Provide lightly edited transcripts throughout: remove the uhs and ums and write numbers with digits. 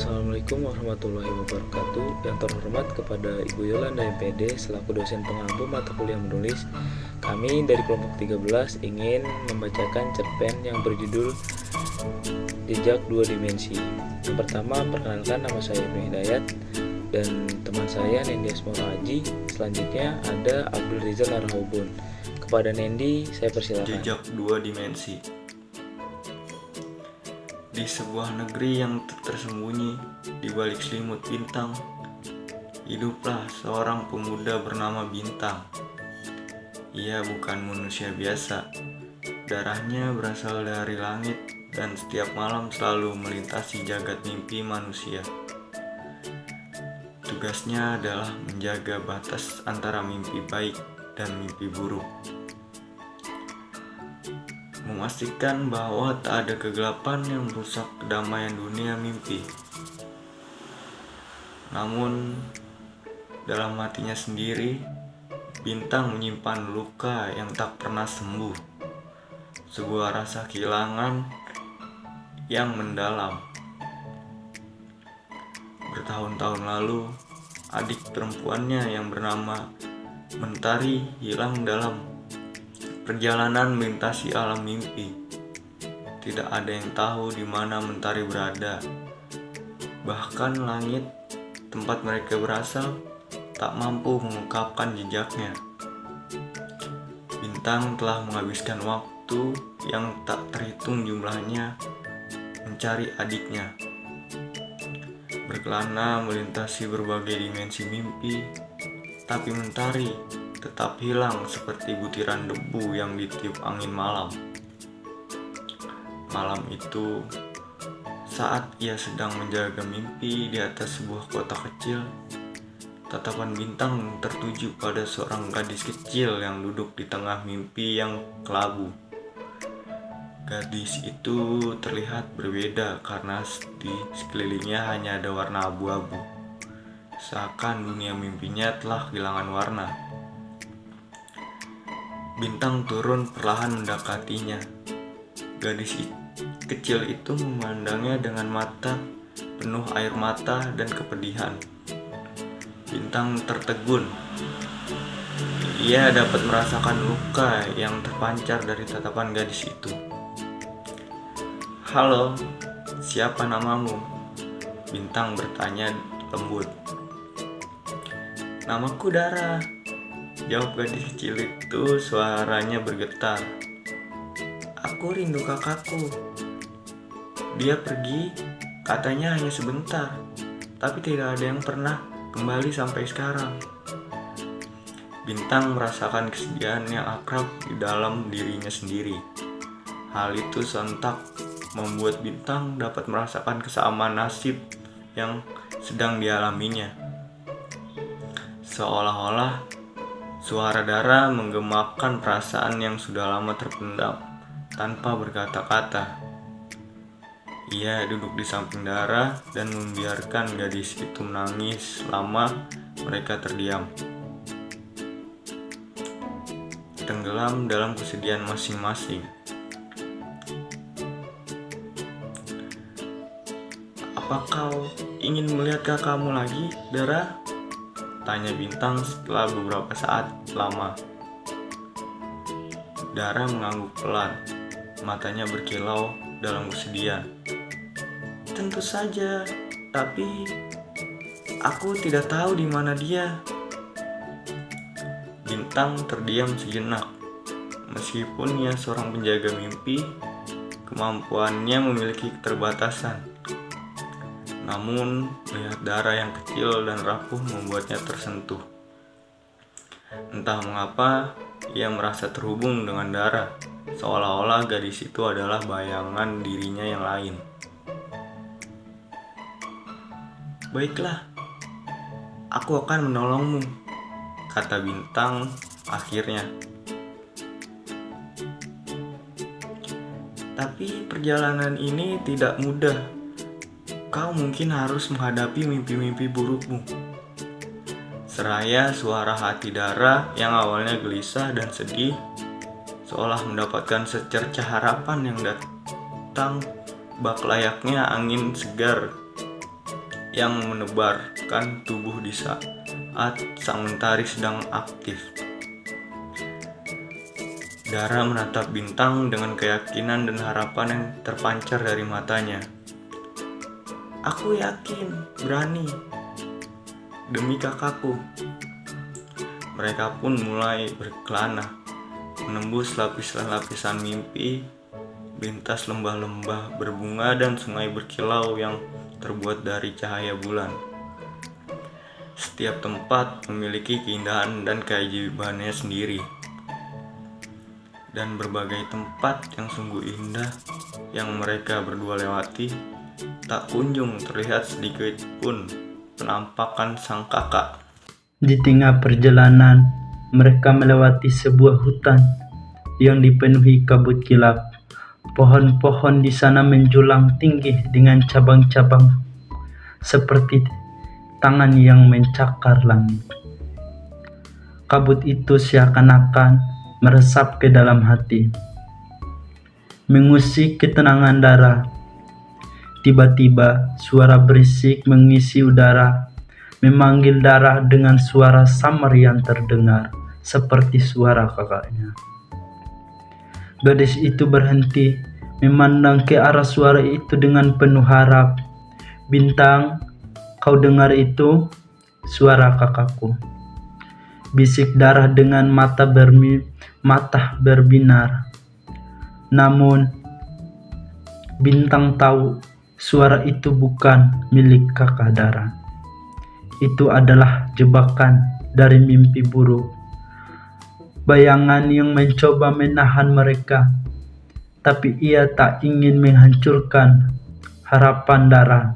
Assalamualaikum warahmatullahi wabarakatuh. Yang terhormat kepada Ibu Yolanda MPD selaku dosen pengampu mata kuliah menulis, kami dari kelompok 13 ingin membacakan cerpen yang berjudul Jejak Dua Dimensi. Yang pertama, perkenalkan, nama saya Ibnu Hidayat dan teman saya Nendi Asmara Aji. Selanjutnya ada Abdul Rizal Narahubun. Kepada Nendi, saya persilakan. Jejak Dua Dimensi. Di sebuah negeri yang tersembunyi di balik selimut bintang, hiduplah seorang pemuda bernama Bintang. Ia bukan manusia biasa. Darahnya berasal dari langit dan setiap malam selalu melintasi jagat mimpi manusia. Tugasnya adalah menjaga batas antara mimpi baik dan mimpi buruk, memastikan bahwa tak ada kegelapan yang merusak kedamaian dunia mimpi. Namun, dalam hatinya sendiri, Bintang menyimpan luka yang tak pernah sembuh. Sebuah rasa kehilangan yang mendalam. Bertahun-tahun lalu, adik perempuannya yang bernama Mentari hilang dalam perjalanan melintasi alam mimpi. Tidak ada yang tahu di mana Mentari berada. Bahkan langit tempat mereka berasal tak mampu mengungkapkan jejaknya. Bintang telah menghabiskan waktu yang tak terhitung jumlahnya mencari adiknya. Berkelana melintasi berbagai dimensi mimpi, tapi Mentari tetap hilang seperti butiran debu yang ditiup angin malam. Malam itu, saat ia sedang menjaga mimpi di atas sebuah kota kecil, tatapan Bintang tertuju pada seorang gadis kecil yang duduk di tengah mimpi yang kelabu. Gadis itu terlihat berbeda karena di sekelilingnya hanya ada warna abu-abu. Seakan dunia mimpinya telah kehilangan warna. Bintang turun perlahan mendekatinya. Gadis kecil itu memandangnya dengan mata penuh air mata dan kepedihan. Bintang tertegun. Ia dapat merasakan luka yang terpancar dari tatapan gadis itu. "Halo, siapa namamu?" Bintang bertanya lembut. "Namaku Dara," jawab gadis kecil itu, suaranya bergetar. "Aku rindu kakakku. Dia pergi, katanya hanya sebentar, tapi tidak ada yang pernah kembali sampai sekarang." Bintang merasakan kesedihan yang akrab di dalam dirinya sendiri. Hal itu sontak membuat Bintang dapat merasakan kesamaan nasib yang sedang dialaminya. Seolah-olah suara Dara menggemakan perasaan yang sudah lama terpendam tanpa berkata-kata. Ia duduk di samping Dara dan membiarkan gadis itu menangis lama. Mereka terdiam, tenggelam dalam kesedihan masing-masing. "Apa kau ingin melihat kakakmu lagi, Dara?" tanya Bintang setelah beberapa saat lama. Dara mengangguk pelan, matanya berkilau dalam kesedihan. "Tentu saja, tapi aku tidak tahu di mana dia." Bintang terdiam sejenak. Meskipun ia seorang penjaga mimpi, kemampuannya memiliki keterbatasan. Namun, melihat Dara yang kecil dan rapuh membuatnya tersentuh. Entah mengapa, ia merasa terhubung dengan Dara, seolah-olah gadis itu adalah bayangan dirinya yang lain. "Baiklah, aku akan menolongmu," kata Bintang akhirnya. "Tapi perjalanan ini tidak mudah. Kau mungkin harus menghadapi mimpi-mimpi burukmu." Seraya suara hati Dara yang awalnya gelisah dan sedih, seolah mendapatkan secercah harapan yang datang bak layaknya angin segar. yang menebarkan tubuh di saat sang mentari sedang aktif. Dara menatap bintang dengan keyakinan dan harapan yang terpancar dari matanya. Aku yakin, berani. Demi kakakku. Mereka pun mulai berkelana, menembus lapisan-lapisan mimpi, lintas lembah-lembah berbunga dan sungai berkilau yang terbuat dari cahaya bulan. Setiap tempat memiliki keindahan dan keajaibannya sendiri. Dan berbagai tempat yang sungguh indah yang mereka berdua lewati, tak kunjung terlihat sedikit pun penampakan sang kakak. Di tengah perjalanan, mereka melewati sebuah hutan yang dipenuhi kabut gelap. Pohon-pohon di sana menjulang tinggi dengan cabang-cabang seperti tangan yang mencakar langit. Kabut itu seakan-akan meresap ke dalam hati, mengusik ketenangan Dara. Tiba-tiba suara berisik mengisi udara, memanggil Dara dengan suara samar yang terdengar seperti suara kakaknya. Gadis itu berhenti, memandang ke arah suara itu dengan penuh harap. Bintang, kau dengar itu? Suara kakakku. Bisik Dara dengan mata berbinar. Namun, Bintang tahu suara itu bukan milik kakak Dara. Itu adalah jebakan dari mimpi buruk. Bayangan yang mencoba menahan mereka, tapi ia tak ingin menghancurkan harapan Dara.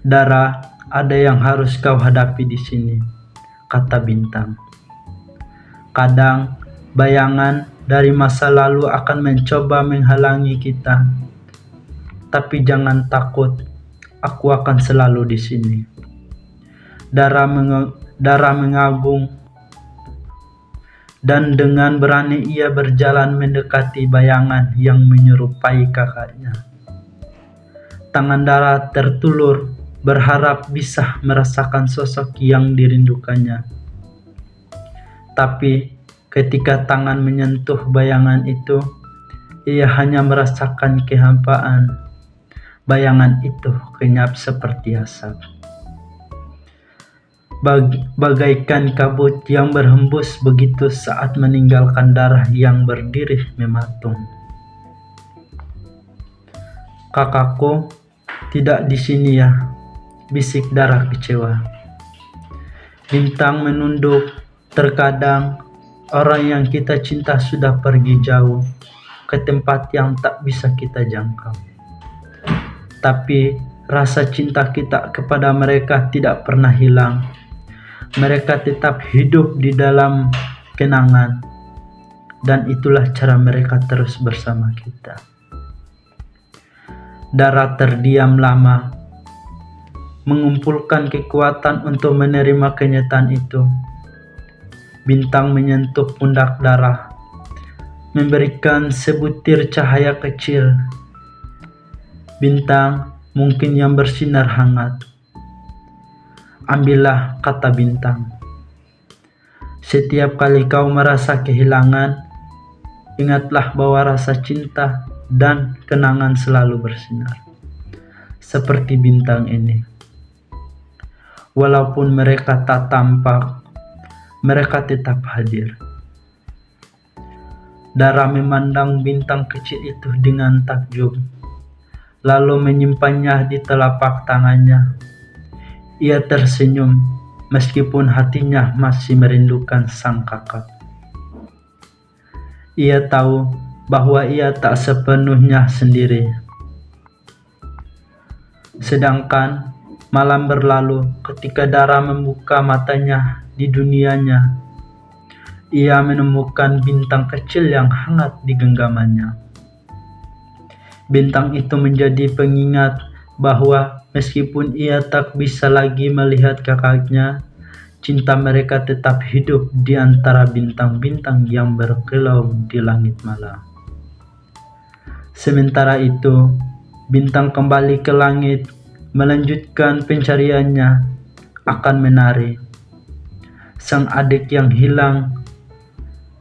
Dara, ada yang harus kau hadapi di sini, kata Bintang. Kadang bayangan dari masa lalu akan mencoba menghalangi kita, tapi jangan takut, aku akan selalu di sini. Dara mengagung, dan dengan berani ia berjalan mendekati bayangan yang menyerupai kakaknya. Tangan Dara tertulur, berharap bisa merasakan sosok yang dirindukannya. Tapi ketika tangan menyentuh bayangan itu, ia hanya merasakan kehampaan. Bayangan itu kenyap seperti asap, bagaikan kabut yang berhembus begitu saat meninggalkan Dara yang berdiri mematung. Kakakku, tidak di sini ya, bisik Dara kecewa. Bintang menunduk. Terkadang orang yang kita cinta sudah pergi jauh ke tempat yang tak bisa kita jangkau. Tapi rasa cinta kita kepada mereka tidak pernah hilang. Mereka tetap hidup di dalam kenangan, dan itulah cara mereka terus bersama kita. Dara terdiam lama, mengumpulkan kekuatan untuk menerima kenyataan itu. Bintang menyentuh pundak Dara, memberikan sebutir cahaya kecil. Bintang, mungkin yang bersinar hangat. Ambillah, kata Bintang. Setiap kali kau merasa kehilangan, ingatlah bahwa rasa cinta dan kenangan selalu bersinar. Seperti bintang ini. Walaupun mereka tak tampak, mereka tetap hadir. Dara memandang bintang kecil itu dengan takjub, lalu menyimpannya di telapak tangannya. Ia tersenyum, meskipun hatinya masih merindukan sang kakak. Ia tahu bahwa ia tak sepenuhnya sendiri. Sedangkan malam berlalu ketika Dara membuka matanya di dunianya. Ia menemukan bintang kecil yang hangat di genggamannya. Bintang itu menjadi pengingat bahwa meskipun ia tak bisa lagi melihat kakaknya, cinta mereka tetap hidup di antara bintang-bintang yang berkilau di langit malam. Sementara itu, Bintang kembali ke langit, melanjutkan pencariannya akan menari. Sang adik yang hilang,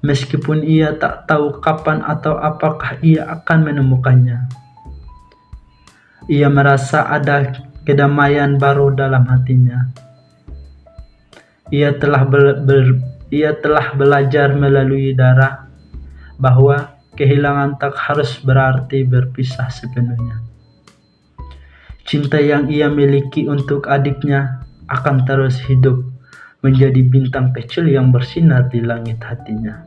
meskipun ia tak tahu kapan atau apakah ia akan menemukannya. Ia merasa ada kedamaian baru dalam hatinya. Ia telah belajar melalui Dara bahwa kehilangan tak harus berarti berpisah sepenuhnya. Cinta yang ia miliki untuk adiknya akan terus hidup menjadi bintang kecil yang bersinar di langit hatinya.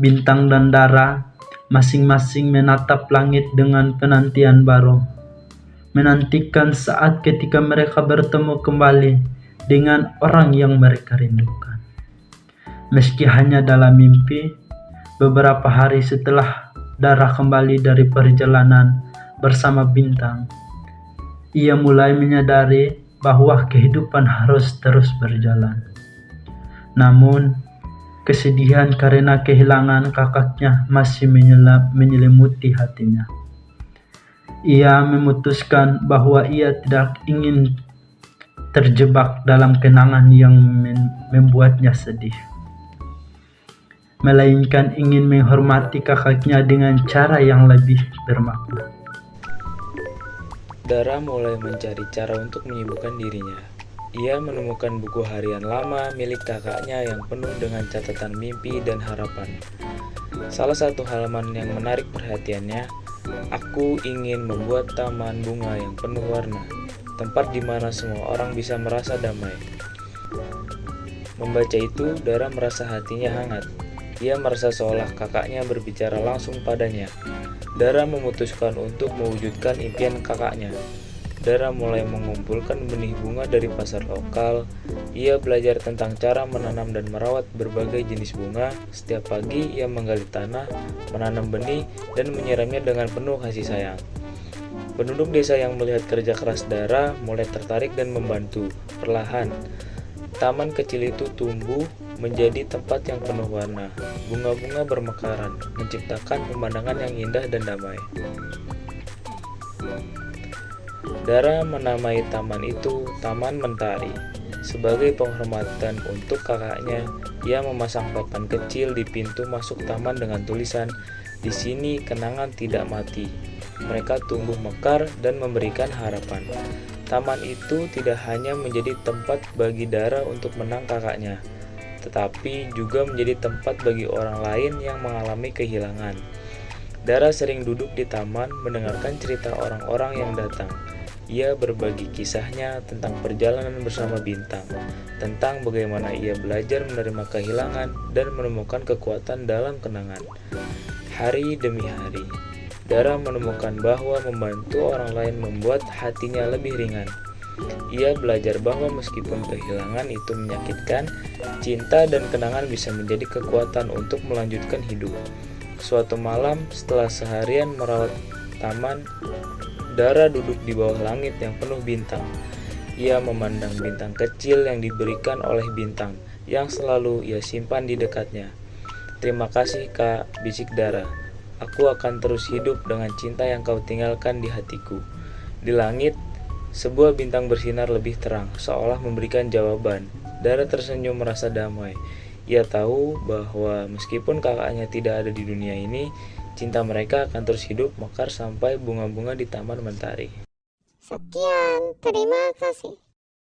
Bintang dan Dara masing-masing menatap langit dengan penantian baru, menantikan saat ketika mereka bertemu kembali dengan orang yang mereka rindukan. Meski hanya dalam mimpi, beberapa hari setelah Dara kembali dari perjalanan bersama Bintang, ia mulai menyadari bahwa kehidupan harus terus berjalan. Namun, kesedihan karena kehilangan kakaknya masih menyelimuti hatinya. Ia memutuskan bahwa ia tidak ingin terjebak dalam kenangan yang membuatnya sedih, melainkan ingin menghormati kakaknya dengan cara yang lebih bermakna. Dara mulai mencari cara untuk menyibukkan dirinya. Ia menemukan buku harian lama milik kakaknya yang penuh dengan catatan mimpi dan harapan. Salah satu halaman yang menarik perhatiannya, "Aku ingin membuat taman bunga yang penuh warna, tempat di mana semua orang bisa merasa damai." Membaca itu, Dara merasa hatinya hangat. Ia merasa seolah kakaknya berbicara langsung padanya. Dara memutuskan untuk mewujudkan impian kakaknya. Dara mulai mengumpulkan benih bunga dari pasar lokal. Ia belajar tentang cara menanam dan merawat berbagai jenis bunga. Setiap pagi ia menggali tanah, menanam benih, dan menyiramnya dengan penuh kasih sayang. Penduduk desa yang melihat kerja keras Dara mulai tertarik dan membantu. Perlahan, taman kecil itu tumbuh menjadi tempat yang penuh warna. Bunga-bunga bermekaran, menciptakan pemandangan yang indah dan damai. Dara menamai taman itu Taman Mentari. Sebagai penghormatan untuk kakaknya, ia memasang papan kecil di pintu masuk taman dengan tulisan, "Di sini kenangan tidak mati. Mereka tumbuh mekar dan memberikan harapan." Taman itu tidak hanya menjadi tempat bagi Dara untuk menang kakaknya, tetapi juga menjadi tempat bagi orang lain yang mengalami kehilangan. Dara sering duduk di taman mendengarkan cerita orang-orang yang datang. Ia berbagi kisahnya tentang perjalanan bersama Bintang, tentang bagaimana ia belajar menerima kehilangan dan menemukan kekuatan dalam kenangan. Hari demi hari, Dara menemukan bahwa membantu orang lain membuat hatinya lebih ringan. Ia belajar bahwa meskipun kehilangan itu menyakitkan, cinta dan kenangan bisa menjadi kekuatan untuk melanjutkan hidup. Suatu malam, setelah seharian merawat taman, Dara duduk di bawah langit yang penuh bintang. Ia memandang bintang kecil yang diberikan oleh Bintang, yang selalu ia simpan di dekatnya. "Terima kasih, Kak," bisik Dara. "Aku akan terus hidup dengan cinta yang kau tinggalkan di hatiku." Di langit, sebuah bintang bersinar lebih terang, seolah memberikan jawaban. Dara tersenyum merasa damai. Ia tahu bahwa meskipun kakaknya tidak ada di dunia ini, cinta mereka akan terus hidup mekar sampai bunga-bunga di Taman Mentari. Sekian, terima kasih.